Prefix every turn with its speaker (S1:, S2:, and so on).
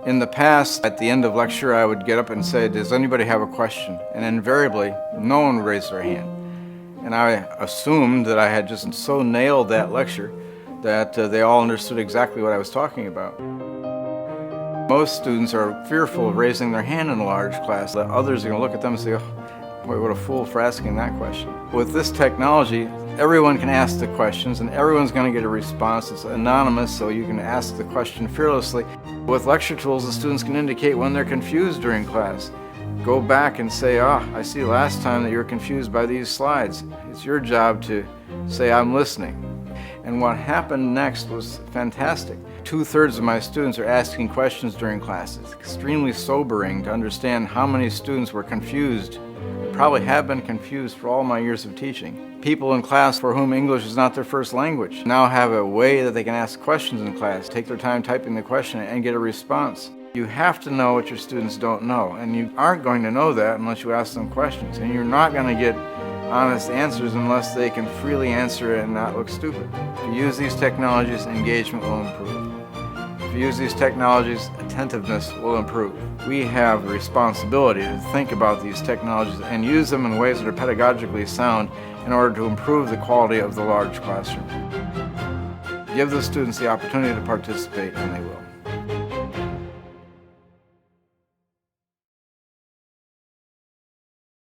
S1: In the past, at the end of lecture, I would get up and say, does anybody have a question? And invariably, no one would raise their hand. And I assumed that I had just so nailed that lecture that they all understood exactly what I was talking about. Most students are fearful of raising their hand in a large class. The others are going to look at them and say, oh, boy, what a fool for asking that question. With this technology, everyone can ask the questions and everyone's going to get a response. It's anonymous, so you can ask the question fearlessly. With lecture tools, the students can indicate when they're confused during class. Go back and say, I see last time that you were confused by these slides. It's your job to say, I'm listening. And what happened next was fantastic. 2/3 of my students are asking questions during class. It's extremely sobering to understand how many students were confused. Probably have been confused for all my years of teaching. People in class for whom English is not their first language now have a way that they can ask questions in class, take their time typing the question and get a response. You have to know what your students don't know, and you aren't going to know that unless you ask them questions, and you're not going to get honest answers unless they can freely answer it and not look stupid. If you use these technologies, engagement will improve. If you use these technologies, attentiveness will improve. We have the responsibility to think about these technologies and use them in ways that are pedagogically sound in order to improve the quality of the large classroom. Give the students the opportunity to participate, and they will.